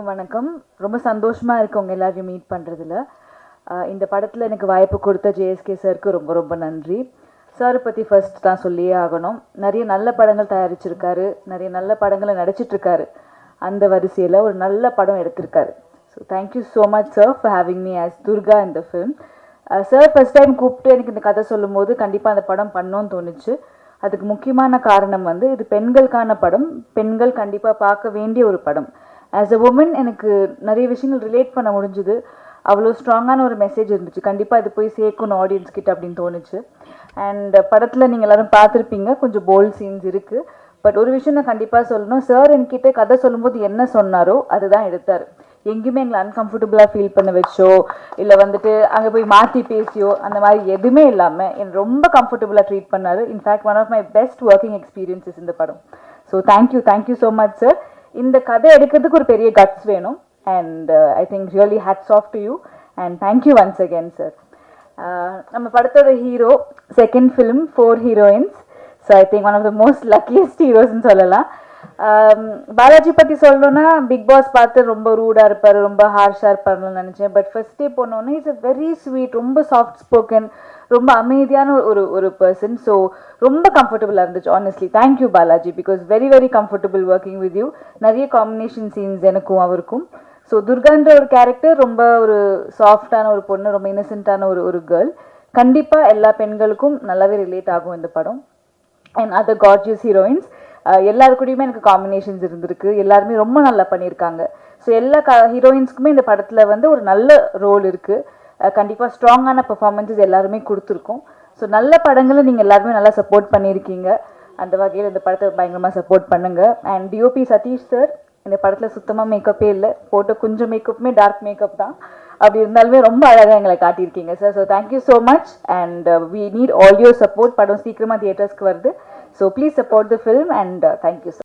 வணக்கம். ரொம்ப சந்தோஷமா இருக்கு உங்க எல்லாரையும் மீட் பண்றதுல. இந்த படத்துல எனக்கு வாய்ப்பு கொடுத்த ஜேஎஸ்கே சாருக்கு ரொம்ப ரொம்ப நன்றி. சார் பத்தி ஃபர்ஸ்ட் தான் சொல்லியே ஆகணும். நிறைய நல்ல படங்கள் தயாரிச்சிருக்காரு, நிறைய நல்ல படங்களை நடிச்சிட்டு இருக்காரு. அந்த வரிசையில ஒரு நல்ல படம் எடுத்திருக்காரு. So thank you so much sir for having me as Durga இந்த ஃபிலிம். சார் ஃபர்ஸ்ட் டைம் கூப்பிட்டு எனக்கு இந்த கதை சொல்லும் போது கண்டிப்பாக அந்த படம் பண்ணோன்னு தோணுச்சு. அதுக்கு முக்கியமான காரணம் வந்து இது பெண்களுக்கான படம், பெண்கள் கண்டிப்பாக பார்க்க வேண்டிய ஒரு படம். ஆஸ் அ உமன் எனக்கு நிறைய விஷயங்கள் ரிலேட் பண்ண முடிஞ்சுது. அவ்வளோ ஸ்ட்ராங்கான ஒரு மெசேஜ் இருந்துச்சு. கண்டிப்பாக இது போய் சேர்க்கணும் ஆடியன்ஸ் கிட்ட அப்படின்னு தோணுச்சு. அண்ட் படத்தில் நீங்கள் எல்லோரும் பார்த்துருப்பீங்க, கொஞ்சம் போல்ட் சீன்ஸ் இருக்குது. பட் ஒரு விஷயம் நான் கண்டிப்பாக சொல்லணும், சார் என்கிட்ட கதை சொல்லும்போது என்ன சொன்னாரோ அதுதான் எடுத்தார். எங்கேயுமே எங்களை அன்கம்ஃபர்டபுளாக ஃபீல் பண்ண வச்சோ இல்லை வந்துட்டு அங்கே போய் மாற்றி பேசியோ அந்த மாதிரி எதுவுமே இல்லாமல் என்னை ரொம்ப கம்ஃபர்டபுளாக ட்ரீட் பண்ணார். In fact one of my best working experiences இந்த படம். So thank you so much sir. இந்த கதை எடுக்கிறதுக்கு ஒரு பெரிய கட்ஸ் வேணும். And I think really hats off to you and thank you once again sir. நம்ம படத்தோட hero, second film 4 heroines. So I think one of the most luckiest ஹீரோஸ்ன்னு சொல்லலாம். பாலாஜி பற்றி சொல்லணும்னா பிக் பாஸ் பார்த்து ரொம்ப ரூடாக இருப்பார், ரொம்ப ஹார்ஷாக இருப்பார்னு நினச்சேன். பட் ஃபர்ஸ்ட் டே போனோன்னே இட்ஸ் அ வெரி ஸ்வீட், ரொம்ப சாஃப்ட் ஸ்போக்கன், ரொம்ப அமைதியான ஒரு பர்சன். ஸோ ரொம்ப கம்ஃபர்டபுளாக இருந்துச்சு honestly. Thank you Balaji, because very very comfortable working with you. நிறைய காம்பினேஷன் சீன்ஸ் எனக்கும் அவருக்கும். ஸோ துர்கான்ற ஒரு கேரக்டர் ரொம்ப ஒரு சாஃப்டான ஒரு பொண்ணு, ரொம்ப இன்னசென்ட்டான ஒரு கேர்ள். கண்டிப்பாக எல்லா பெண்களுக்கும் நல்லாவே ரிலேட் ஆகும் இந்த படம். அண்ட் அதர் கார்ஜியஸ் ஹீரோயின்ஸ் எல்லாருக்கூடயுமே எனக்கு காம்பினேஷன்ஸ் இருந்திருக்கு. எல்லாருமே ரொம்ப நல்லா பண்ணியிருக்காங்க. ஸோ எல்லா ஹீரோயின்ஸ்க்குமே இந்த படத்தில் வந்து ஒரு நல்ல ரோல் இருக்குது. கண்டிப்பாக ஸ்ட்ராங்கான பெர்ஃபார்மன்ஸஸ் எல்லாருமே கொடுத்துருக்கோம். ஸோ நல்ல படங்களை நீங்கள் எல்லாருமே நல்லா சப்போர்ட் பண்ணியிருக்கீங்க. அந்த வகையில் இந்த படத்தை பயங்கரமாக சப்போர்ட் பண்ணுங்கள். அண்ட் டிஓபி சதீஷ் சார், இந்த படத்தில் சுத்தமாக மேக்கப்பே இல்லை, போட்ட கொஞ்சம் மேக்கப்புமே டார்க் மேக்கப் தான். அப்படி இருந்தாலுமே ரொம்ப அழகாக எங்களை காட்டியிருக்கீங்க sir. So thank you so much and we need all your support. படம் சீக்கிரமாக தியேட்டர்ஸ்க்கு வருது. So please support the film and thank you sir.